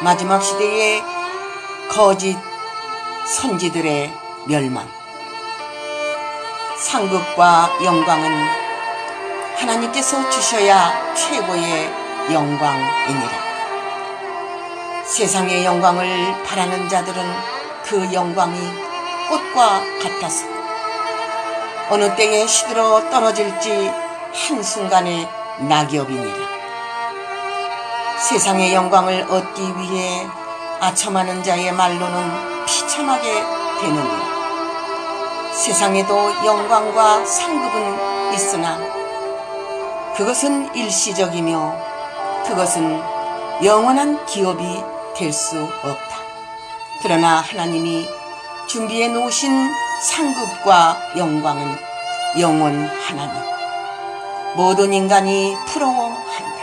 마지막 시대의 거짓 선지들의 멸망. 상급과 영광은 하나님께서 주셔야 최고의 영광이니라. 세상의 영광을 바라는 자들은 그 영광이 꽃과 같아서 어느 때에 시들어 떨어질지 한순간의 낙엽이니라. 세상의 영광을 얻기 위해 아첨하는 자의 말로는 비참하게 되느니라. 세상에도 영광과 상급은 있으나 그것은 일시적이며 그것은 영원한 기업이 될 수 없다. 그러나 하나님이 준비해 놓으신 상급과 영광은 영원하나니 모든 인간이 부러워한다.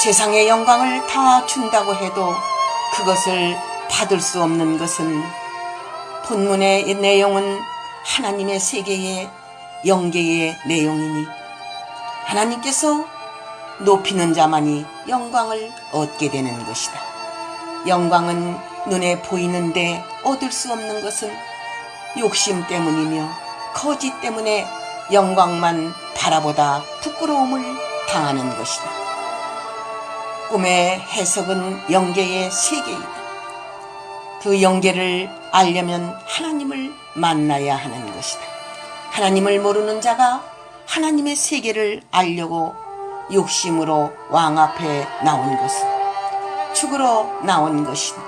세상의 영광을 다 준다고 해도 그것을 받을 수 없는 것은 본문의 내용은 하나님의 세계의 영계의 내용이니 하나님께서 높이는 자만이 영광을 얻게 되는 것이다. 영광은 눈에 보이는데 얻을 수 없는 것은 욕심 때문이며 거짓 때문에 영광만 바라보다 부끄러움을 당하는 것이다. 꿈의 해석은 영계의 세계이다. 그 영계를 알려면 하나님을 만나야 하는 것이다. 하나님을 모르는 자가 하나님의 세계를 알려고 욕심으로 왕 앞에 나온 것은 죽으러 나온 것이다.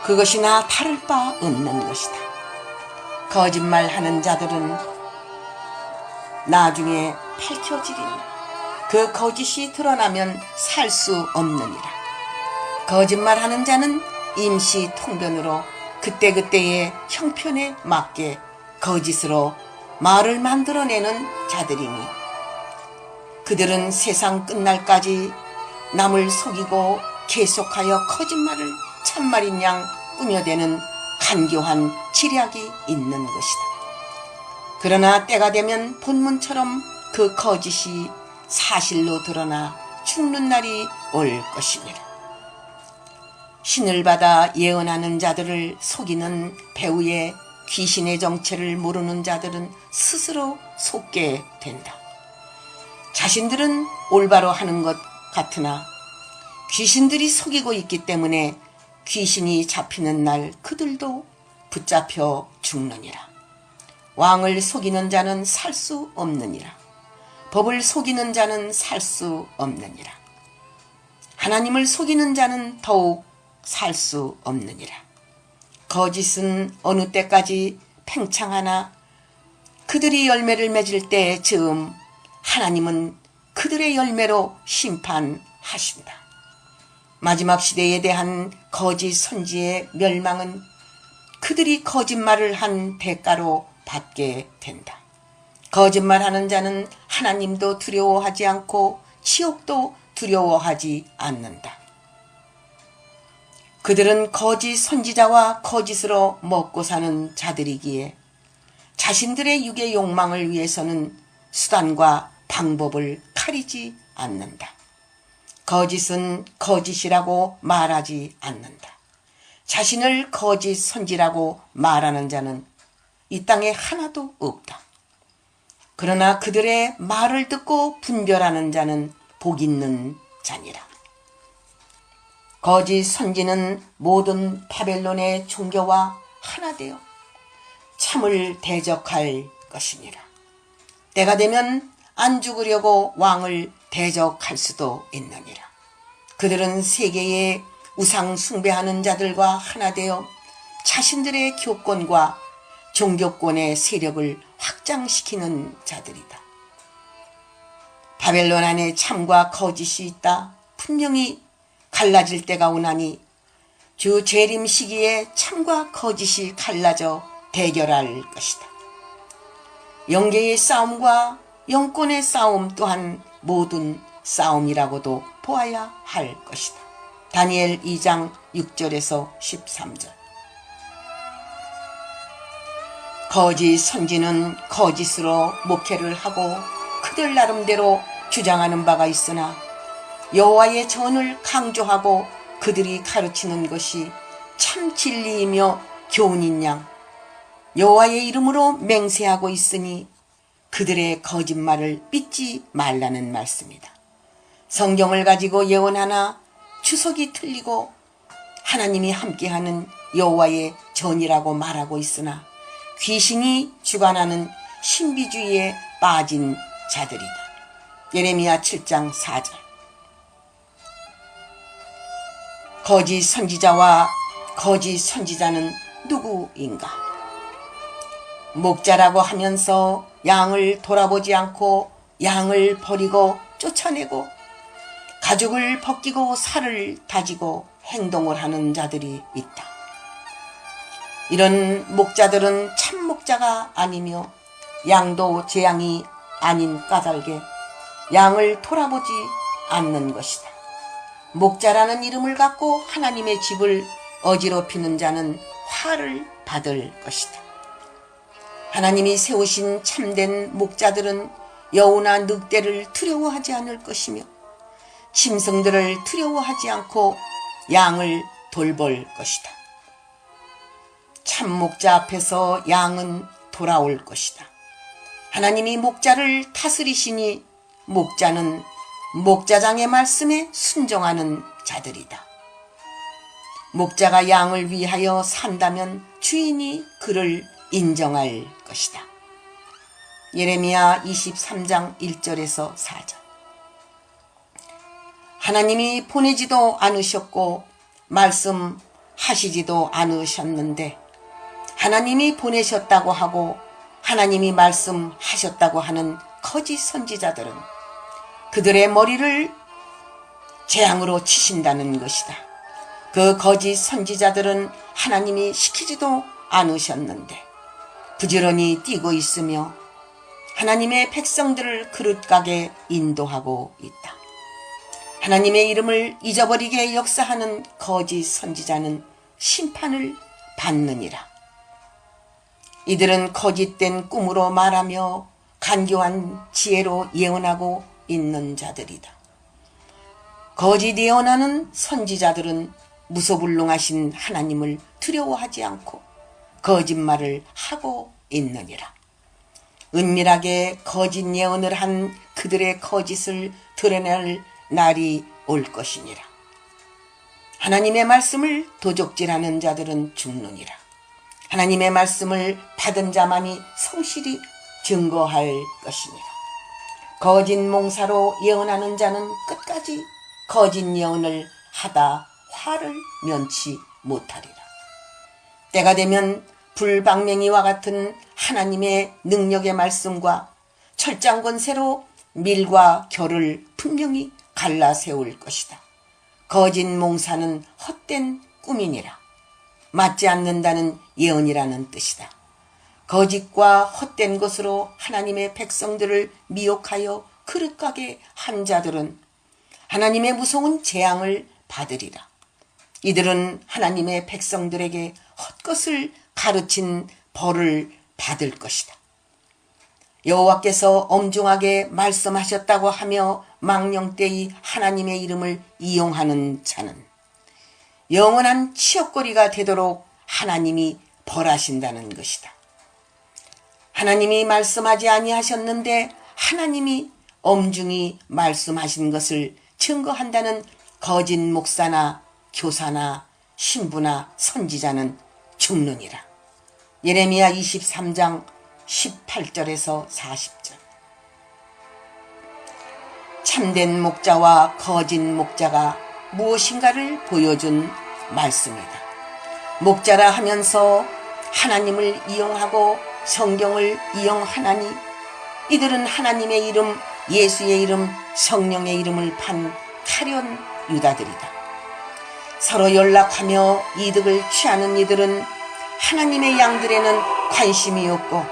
그것이나 다를 바 없는 것이다. 거짓말하는 자들은 나중에 밝혀지리니 그 거짓이 드러나면 살 수 없느니라. 거짓말하는 자는 임시 통변으로 그때그때의 형편에 맞게 거짓으로 말을 만들어내는 자들이니 그들은 세상 끝날까지 남을 속이고 계속하여 거짓말을 참말인 양 꾸며대는 간교한 지략이 있는 것이다. 그러나 때가 되면 본문처럼 그 거짓이 사실로 드러나 죽는 날이 올 것입니다. 신을 받아 예언하는 자들을 속이는 배후의 귀신의 정체를 모르는 자들은 스스로 속게 된다. 자신들은 올바로 하는 것 같으나 귀신들이 속이고 있기 때문에 귀신이 잡히는 날 그들도 붙잡혀 죽느니라. 왕을 속이는 자는 살 수 없느니라. 법을 속이는 자는 살 수 없느니라. 하나님을 속이는 자는 더욱 살 수 없느니라. 거짓은 어느 때까지 팽창하나 그들이 열매를 맺을 때 즈음 하나님은 그들의 열매로 심판하신다. 마지막 시대에 대한 거짓 선지의 멸망은 그들이 거짓말을 한 대가로 받게 된다. 거짓말하는 자는 하나님도 두려워하지 않고 지옥도 두려워하지 않는다. 그들은 거짓 선지자와 거짓으로 먹고 사는 자들이기에 자신들의 육의 욕망을 위해서는 수단과 방법을 가리지 않는다. 거짓은 거짓이라고 말하지 않는다. 자신을 거짓 선지라고 말하는 자는 이 땅에 하나도 없다. 그러나 그들의 말을 듣고 분별하는 자는 복 있는 자니라. 거짓 선지는 모든 바벨론의 종교와 하나 되어 참을 대적할 것이니라. 때가 되면 안 죽으려고 왕을 대적할 수도 있느니라. 그들은 세계의 우상 숭배하는 자들과 하나 되어 자신들의 교권과 종교권의 세력을 확장시키는 자들이다. 바벨론 안에 참과 거짓이 있다. 분명히 갈라질 때가 오나니 주 재림 시기에 참과 거짓이 갈라져 대결할 것이다. 영계의 싸움과 영권의 싸움 또한 모든 싸움이라고도 보아야 할 것이다. 다니엘 2장 6절에서 13절. 거짓 선지는 거짓으로 목회를 하고 그들 나름대로 주장하는 바가 있으나 여호와의 전을 강조하고 그들이 가르치는 것이 참 진리이며 교훈인 양 여호와의 이름으로 맹세하고 있으니 그들의 거짓말을 믿지 말라는 말씀이다. 성경을 가지고 예언하나 추석이 틀리고 하나님이 함께하는 여호와의 전이라고 말하고 있으나 귀신이 주관하는 신비주의에 빠진 자들이다. 예레미야 7장 4절. 거짓 선지자와 거짓 선지자는 누구인가? 목자라고 하면서 양을 돌아보지 않고 양을 버리고 쫓아내고 가죽을 벗기고 살을 다지고 행동을 하는 자들이 있다. 이런 목자들은 참 목자가 아니며 양도 제 양이 아닌 까닭에 양을 돌아보지 않는 것이다. 목자라는 이름을 갖고 하나님의 집을 어지럽히는 자는 화를 받을 것이다. 하나님이 세우신 참된 목자들은 여우나 늑대를 두려워하지 않을 것이며 짐승들을 두려워하지 않고 양을 돌볼 것이다. 참 목자 앞에서 양은 돌아올 것이다. 하나님이 목자를 다스리시니 목자는 목자장의 말씀에 순종하는 자들이다. 목자가 양을 위하여 산다면 주인이 그를 인정할 것이다. 예레미야 23장 1절에서 4절. 하나님이 보내지도 않으셨고 말씀하시지도 않으셨는데 하나님이 보내셨다고 하고 하나님이 말씀하셨다고 하는 거짓 선지자들은 그들의 머리를 재앙으로 치신다는 것이다. 그 거짓 선지자들은 하나님이 시키지도 않으셨는데 부지런히 뛰고 있으며 하나님의 백성들을 그릇가게 인도하고 있다. 하나님의 이름을 잊어버리게 역사하는 거짓 선지자는 심판을 받느니라. 이들은 거짓된 꿈으로 말하며 간교한 지혜로 예언하고 있는 자들이다. 거짓 예언하는 선지자들은 무소불능하신 하나님을 두려워하지 않고 거짓말을 하고 있느니라. 은밀하게 거짓 예언을 한 그들의 거짓을 드러낼 날이 올 것이니라. 하나님의 말씀을 도적질하는 자들은 죽느니라. 하나님의 말씀을 받은 자만이 성실히 증거할 것이니라. 거짓 몽사로 예언하는 자는 끝까지 거짓 예언을 하다 화를 면치 못하리라. 때가 되면 불방맹이와 같은 하나님의 능력의 말씀과 철장 권세로 밀과 결을 분명히 갈라 세울 것이다. 거짓 몽사는 헛된 꿈이니라. 맞지 않는다는 예언이라는 뜻이다. 거짓과 헛된 것으로 하나님의 백성들을 미혹하여 그릇가게 한 자들은 하나님의 무서운 재앙을 받으리라. 이들은 하나님의 백성들에게 헛것을 가르친 벌을 받을 것이다. 여호와께서 엄중하게 말씀하셨다고 하며 망령되이 하나님의 이름을 이용하는 자는 영원한 치욕거리가 되도록 하나님이 벌하신다는 것이다. 하나님이 말씀하지 아니하셨는데 하나님이 엄중히 말씀하신 것을 증거한다는 거짓 목사나 교사나 신부나 선지자는 죽느니라. 예레미야 23장 18절에서 40절. 참된 목자와 거짓 목자가 무엇인가를 보여준 말씀이다. 목자라 하면서 하나님을 이용하고 성경을 이용하나니 이들은 하나님의 이름, 예수의 이름, 성령의 이름을 판 가련 유다들이다. 서로 연락하며 이득을 취하는 이들은 하나님의 양들에는 관심이 없고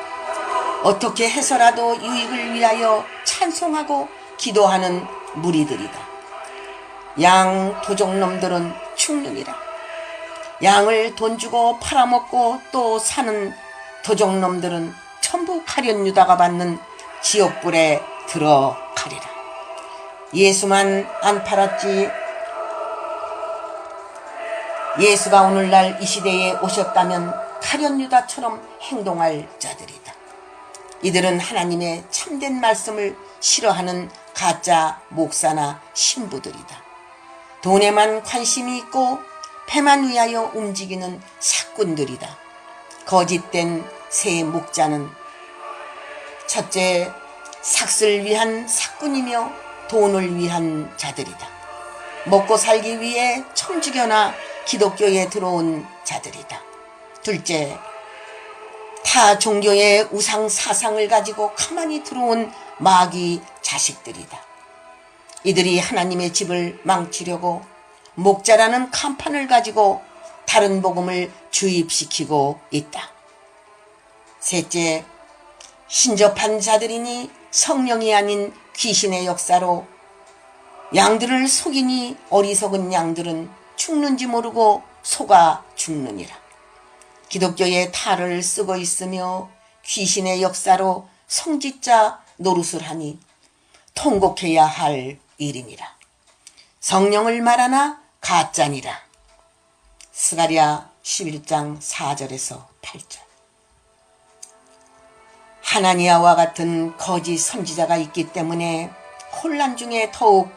어떻게 해서라도 유익을 위하여 찬송하고 기도하는 무리들이다. 양 도적놈들은 죽느니라. 양을 돈 주고 팔아먹고 또 사는 도적놈들은 전부 가련 유다가 받는 지옥불에 들어가리라. 예수만 안 팔았지. 예수가 오늘날 이 시대에 오셨다면 가룟 유다처럼 행동할 자들이다. 이들은 하나님의 참된 말씀을 싫어하는 가짜 목사나 신부들이다. 돈에만 관심이 있고 배만 위하여 움직이는 사꾼들이다. 거짓된 새 목자는 첫째, 삭슬 위한 사꾼이며 돈을 위한 자들이다. 먹고 살기 위해 천주교나 기독교에 들어온 자들이다. 둘째, 타 종교의 우상 사상을 가지고 가만히 들어온 마귀 자식들이다. 이들이 하나님의 집을 망치려고 목자라는 간판을 가지고 다른 복음을 주입시키고 있다. 셋째, 신접한 자들이니 성령이 아닌 귀신의 역사로 양들을 속이니 어리석은 양들은 죽는지 모르고 속아 죽느니라. 기독교의 탈을 쓰고 있으며 귀신의 역사로 성직자 노릇을 하니 통곡해야 할 일이니라. 성령을 말하나 가짜니라. 스가랴 11장 4절에서 8절. 하나니아와 같은 거짓 선지자가 있기 때문에 혼란 중에 더욱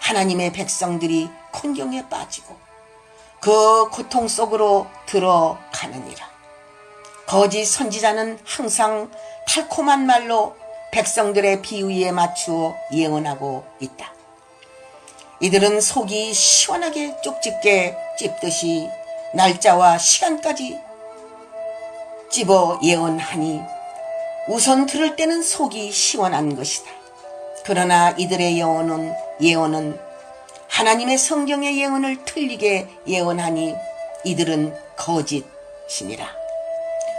하나님의 백성들이 곤경에 빠지고 그 고통 속으로 들어가느니라. 거짓 선지자는 항상 달콤한 말로 백성들의 비위에 맞추어 예언하고 있다. 이들은 속이 시원하게 쪽집게 찝듯이 날짜와 시간까지 찝어 예언하니 우선 들을 때는 속이 시원한 것이다. 그러나 이들의 예언은 하나님의 성경의 예언을 틀리게 예언하니 이들은 거짓이니라.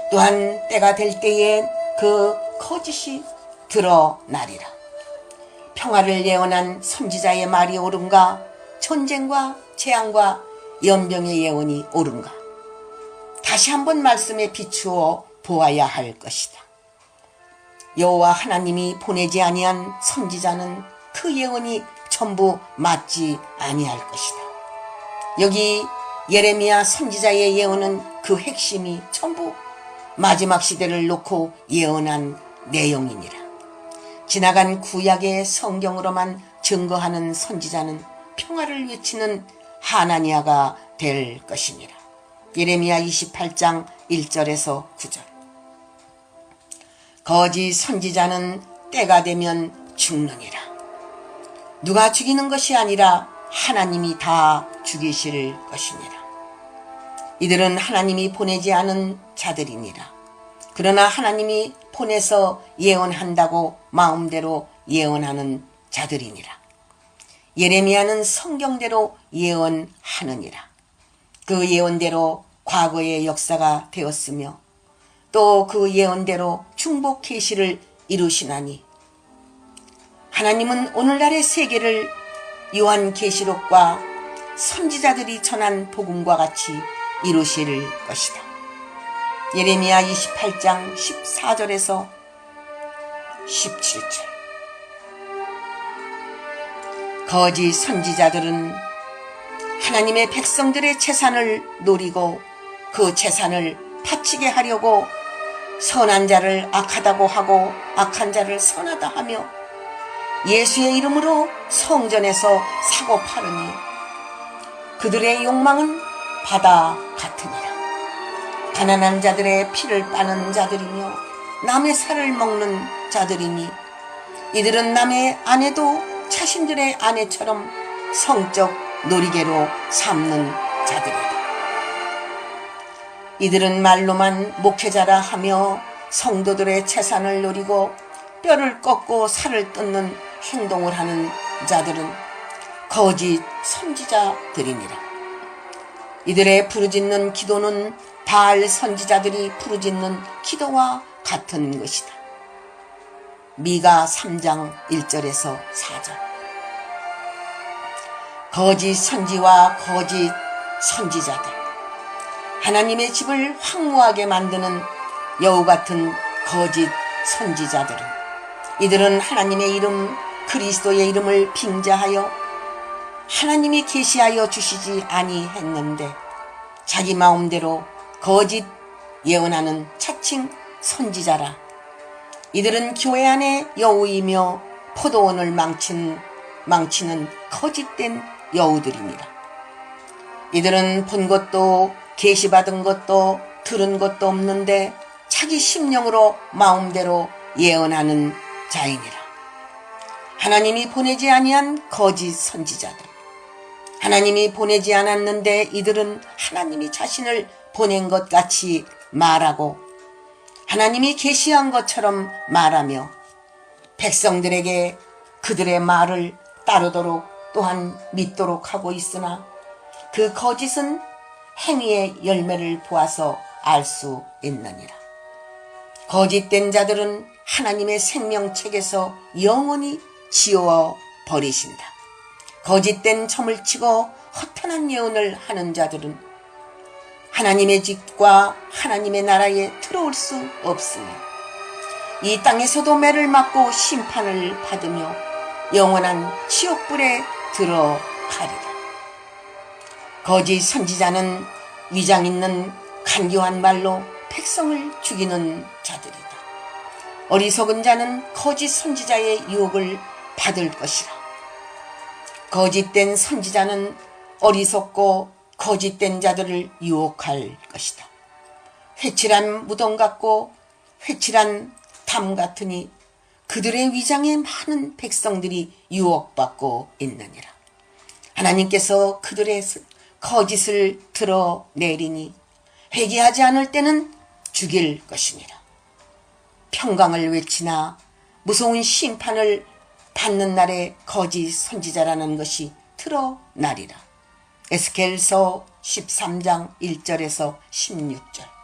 또한 때가 될 때에 그 거짓이 드러나리라. 평화를 예언한 선지자의 말이 옳은가? 전쟁과 재앙과 연병의 예언이 옳은가? 다시 한번 말씀에 비추어 보아야 할 것이다. 여호와 하나님이 보내지 아니한 선지자는 그 예언이 전부 맞지 아니할 것이다. 여기 예레미야 선지자의 예언은 그 핵심이 전부 마지막 시대를 놓고 예언한 내용이니라. 지나간 구약의 성경으로만 증거하는 선지자는 평화를 외치는 하나니아가 될 것이니라. 예레미야 28장 1절에서 9절. 거짓 선지자는 때가 되면 죽느니라. 누가 죽이는 것이 아니라 하나님이 다 죽이실 것이니라. 이들은 하나님이 보내지 않은 자들이니라. 그러나 하나님이 보내서 예언한다고 마음대로 예언하는 자들이니라. 예레미야는 성경대로 예언하느니라. 그 예언대로 과거의 역사가 되었으며 또 그 예언대로 중복 계시를 이루시나니 하나님은 오늘날의 세계를 요한계시록과 선지자들이 전한 복음과 같이 이루실 것이다. 예레미야 28장 14절에서 17절. 거짓 선지자들은 하나님의 백성들의 재산을 노리고 그 재산을 바치게 하려고 선한 자를 악하다고 하고 악한 자를 선하다 하며 예수의 이름으로 성전에서 사고 파르니 그들의 욕망은 바다 같으니라. 가난한 자들의 피를 빠는 자들이며 남의 살을 먹는 자들이니 이들은 남의 아내도 자신들의 아내처럼 성적 놀이개로 삼는 자들이다. 이들은 말로만 목회자라 하며 성도들의 재산을 노리고 뼈를 꺾고 살을 뜯는 행동을 하는 자들은 거짓 선지자들이니라. 이들의 부르짖는 기도는 바알 선지자들이 부르짖는 기도와 같은 것이다. 미가 3장 1절에서 4절. 거짓 선지와 거짓 선지자들, 하나님의 집을 황무하게 만드는 여우 같은 거짓 선지자들은 이들은 하나님의 이름 그리스도의 이름을 빙자하여 하나님이 계시하여 주시지 아니했는데 자기 마음대로 거짓 예언하는 차칭 선지자라. 이들은 교회 안에 여우이며 포도원을 망치는 거짓된 여우들입니다. 이들은 본 것도 계시받은 것도 들은 것도 없는데 자기 심령으로 마음대로 예언하는 자이니라. 하나님이 보내지 아니한 거짓 선지자들. 하나님이 보내지 않았는데 이들은 하나님이 자신을 보낸 것 같이 말하고 하나님이 계시한 것처럼 말하며 백성들에게 그들의 말을 따르도록 또한 믿도록 하고 있으나 그 거짓은 행위의 열매를 보아서 알 수 있느니라. 거짓된 자들은 하나님의 생명책에서 영원히 지워 버리신다. 거짓된 점을 치고 허탄한 예언을 하는 자들은 하나님의 집과 하나님의 나라에 들어올 수 없으며 이 땅에서도 매를 맞고 심판을 받으며 영원한 지옥불에 들어가리라. 거짓 선지자는 위장 있는 간교한 말로 백성을 죽이는 자들이다. 어리석은 자는 거짓 선지자의 유혹을 받을 것이라. 거짓된 선지자는 어리석고 거짓된 자들을 유혹할 것이다. 회칠한 무덤 같고 회칠한 담 같으니 그들의 위장에 많은 백성들이 유혹받고 있느니라. 하나님께서 그들의 거짓을 드러내리니 회개하지 않을 때는 죽일 것이니라. 평강을 외치나 무서운 심판을 받는 날에 거짓 선지자라는 것이 드러나리라. 에스겔서 13장 1절에서 16절.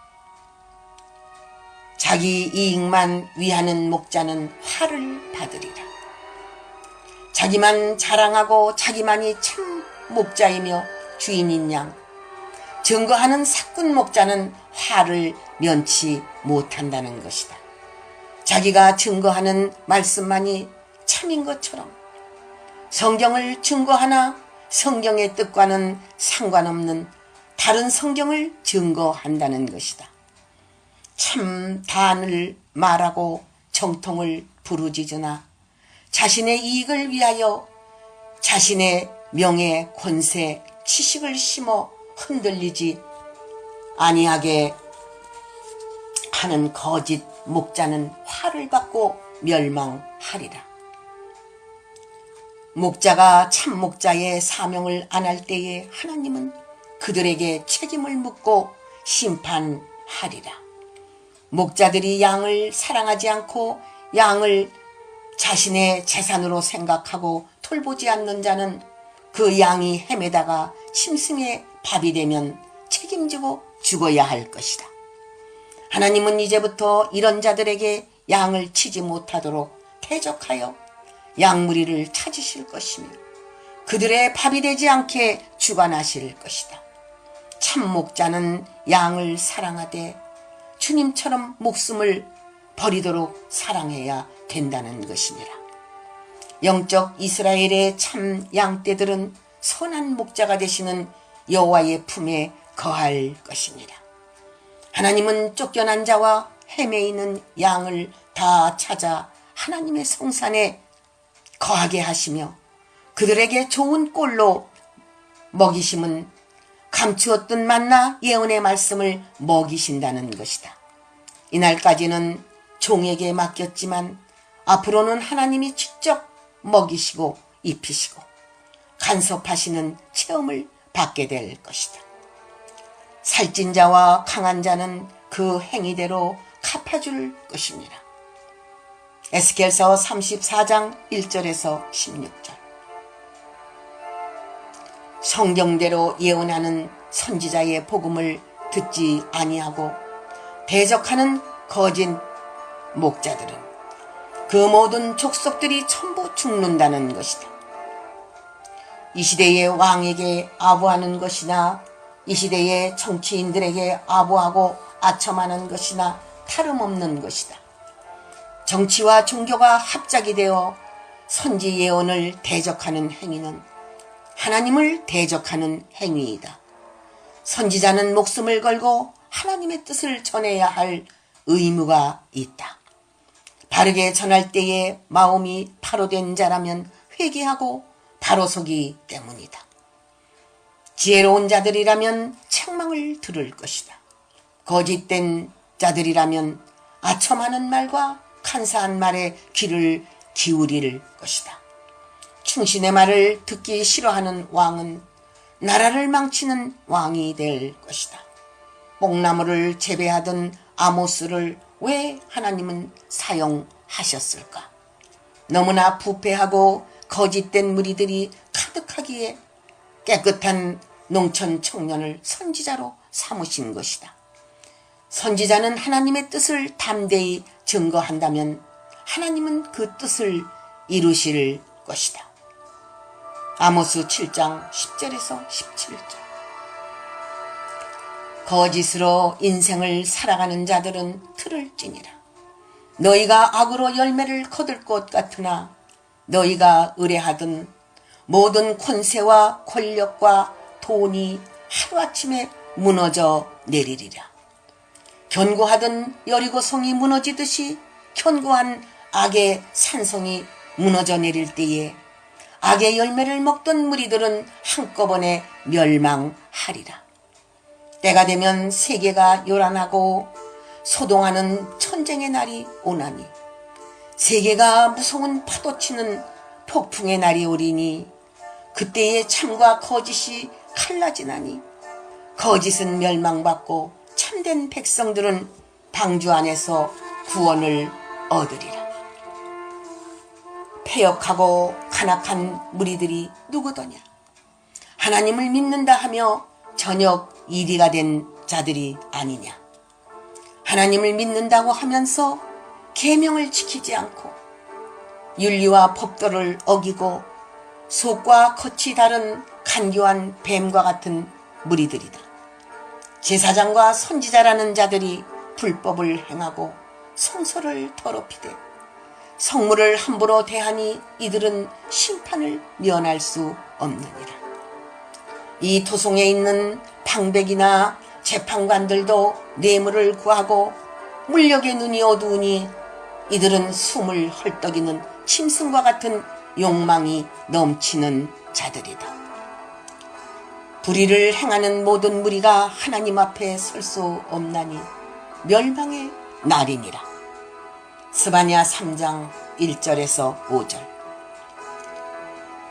자기 이익만 위하는 목자는 화를 받으리라. 자기만 자랑하고 자기만이 참 목자이며 주인인 양 증거하는 사꾼 목자는 화를 면치 못한다는 것이다. 자기가 증거하는 말씀만이 참인 것처럼 성경을 증거하나 성경의 뜻과는 상관없는 다른 성경을 증거한다는 것이다. 참 단을 말하고 정통을 부르짖으나 자신의 이익을 위하여 자신의 명예, 권세, 지식을 심어 흔들리지 아니하게 하는 거짓 목자는 화를 받고 멸망하리라. 목자가 참 목자의 사명을 안 할 때에 하나님은 그들에게 책임을 묻고 심판하리라. 목자들이 양을 사랑하지 않고 양을 자신의 재산으로 생각하고 돌보지 않는 자는 그 양이 헤매다가 짐승의 밥이 되면 책임지고 죽어야 할 것이다. 하나님은 이제부터 이런 자들에게 양을 치지 못하도록 대적하여 양무리를 찾으실 것이며 그들의 밥이 되지 않게 주관하실 것이다. 참 목자는 양을 사랑하되 주님처럼 목숨을 버리도록 사랑해야 된다는 것이니라. 영적 이스라엘의 참 양떼들은 선한 목자가 되시는 여호와의 품에 거할 것이니라. 하나님은 쫓겨난 자와 헤매이는 양을 다 찾아 하나님의 성산에 거하게 하시며 그들에게 좋은 꼴로 먹이심은 감추었던 만나 예언의 말씀을 먹이신다는 것이다. 이날까지는 종에게 맡겼지만 앞으로는 하나님이 직접 먹이시고 입히시고 간섭하시는 체험을 받게 될 것이다. 살찐 자와 강한 자는 그 행위대로 갚아줄 것입니다. 에스겔서 34장 1절에서 16절. 성경대로 예언하는 선지자의 복음을 듣지 아니하고 대적하는 거짓 목자들은 그 모든 족속들이 전부 죽는다는 것이다. 이 시대의 왕에게 아부하는 것이나 이 시대의 정치인들에게 아부하고 아첨하는 것이나 다름없는 것이다. 정치와 종교가 합작이 되어 선지 예언을 대적하는 행위는 하나님을 대적하는 행위이다. 선지자는 목숨을 걸고 하나님의 뜻을 전해야 할 의무가 있다. 바르게 전할 때에 마음이 바로된 자라면 회개하고 바로서기 때문이다. 지혜로운 자들이라면 책망을 들을 것이다. 거짓된 자들이라면 아첨하는 말과 간사한 말에 귀를 기울일 것이다. 충신의 말을 듣기 싫어하는 왕은 나라를 망치는 왕이 될 것이다. 뽕나무를 재배하던 아모스를 왜 하나님은 사용하셨을까? 너무나 부패하고 거짓된 무리들이 가득하기에 깨끗한 농촌 청년을 선지자로 삼으신 것이다. 선지자는 하나님의 뜻을 담대히 증거한다면 하나님은 그 뜻을 이루실 것이다. 아모스 7장 10절에서 17절. 거짓으로 인생을 살아가는 자들은 들을 지니라. 너희가 악으로 열매를 거둘 것 같으나 너희가 의뢰하던 모든 권세와 권력과 돈이 하루아침에 무너져 내리리라. 견고하던 여리고성이 무너지듯이 견고한 악의 산성이 무너져 내릴 때에 악의 열매를 먹던 무리들은 한꺼번에 멸망하리라. 때가 되면 세계가 요란하고 소동하는 전쟁의 날이 오나니 세계가 무서운 파도치는 폭풍의 날이 오리니 그때에 참과 거짓이 갈라지나니 거짓은 멸망받고 참된 백성들은 방주 안에서 구원을 얻으리라. 패역하고 간악한 무리들이 누구더냐? 하나님을 믿는다 하며 저녁 이리가 된 자들이 아니냐? 하나님을 믿는다고 하면서 계명을 지키지 않고 윤리와 법도를 어기고 속과 겉이 다른 간교한 뱀과 같은 무리들이다. 제사장과 선지자라는 자들이 불법을 행하고 성소를 더럽히되 성물을 함부로 대하니 이들은 심판을 면할 수 없느니라. 이 토송에 있는 방백이나 재판관들도 뇌물을 구하고 물력의 눈이 어두우니 이들은 숨을 헐떡이는 짐승과 같은 욕망이 넘치는 자들이다. 불의를 행하는 모든 무리가 하나님 앞에 설 수 없나니 멸망의 날이니라. 스바냐 3장 1절에서 5절.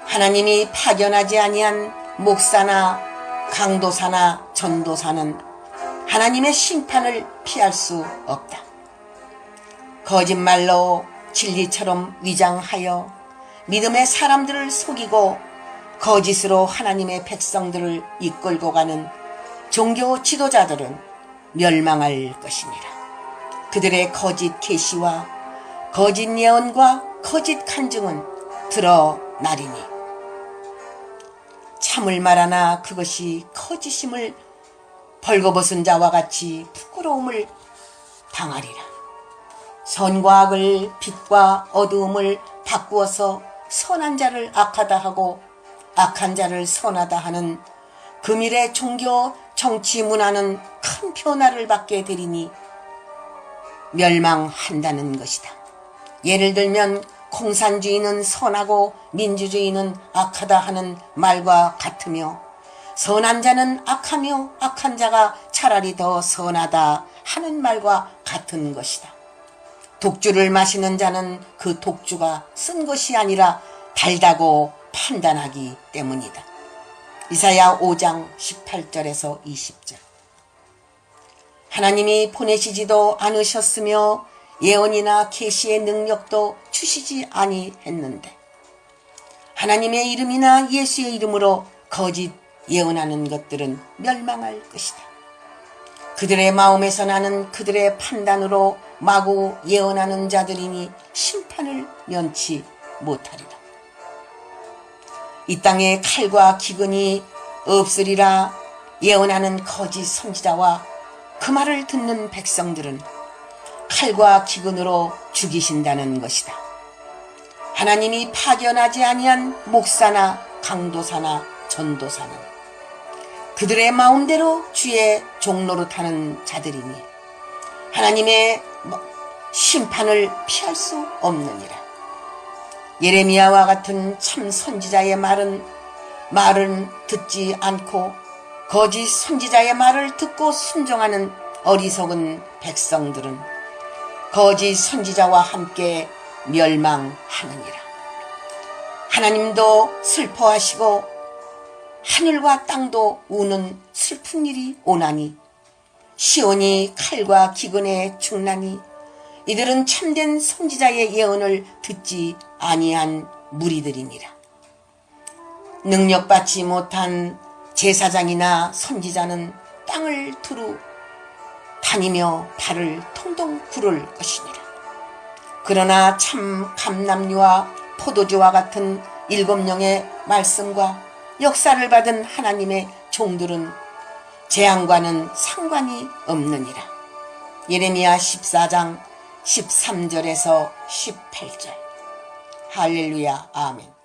하나님이 파견하지 아니한 목사나 강도사나 전도사는 하나님의 심판을 피할 수 없다. 거짓말로 진리처럼 위장하여 믿음의 사람들을 속이고 거짓으로 하나님의 백성들을 이끌고 가는 종교 지도자들은 멸망할 것이니라. 그들의 거짓 계시와 거짓 예언과 거짓 간증은 드러나리니 참을 말하나 그것이 거짓임을 벌거벗은 자와 같이 부끄러움을 당하리라. 선과 악을 빛과 어두움을 바꾸어서 선한 자를 악하다 하고 악한 자를 선하다 하는 금일의 종교 정치 문화는 큰 변화를 받게 되리니 멸망한다는 것이다. 예를 들면 공산주의는 선하고 민주주의는 악하다 하는 말과 같으며 선한 자는 악하며 악한 자가 차라리 더 선하다 하는 말과 같은 것이다. 독주를 마시는 자는 그 독주가 쓴 것이 아니라 달다고 판단하기 때문이다. 이사야 5장 18절에서 20절. 하나님이 보내시지도 않으셨으며 예언이나 계시의 능력도 주시지 아니했는데 하나님의 이름이나 예수의 이름으로 거짓 예언하는 것들은 멸망할 것이다. 그들의 마음에서 나는 그들의 판단으로 마구 예언하는 자들이니 심판을 면치 못하리라. 이 땅에 칼과 기근이 없으리라 예언하는 거짓 선지자와 그 말을 듣는 백성들은 칼과 기근으로 죽이신다는 것이다. 하나님이 파견하지 아니한 목사나 강도사나 전도사는 그들의 마음대로 주의 종로로 타는 자들이니 하나님의 심판을 피할 수 없느니라. 예레미야와 같은 참 선지자의 말은 듣지 않고 거짓 선지자의 말을 듣고 순종하는 어리석은 백성들은 거짓 선지자와 함께 멸망하느니라. 하나님도 슬퍼하시고 하늘과 땅도 우는 슬픈 일이 오나니 시온이 칼과 기근에 죽나니 이들은 참된 선지자의 예언을 듣지 아니한 무리들이니라. 능력받지 못한 제사장이나 선지자는 땅을 두루 다니며 발을 통통 구를 것이니라. 그러나 참 감람류와 포도주와 같은 7명의 말씀과 역사를 받은 하나님의 종들은 재앙과는 상관이 없느니라. 예레미야 14장 13절에서 18절. 할렐루야. 아멘.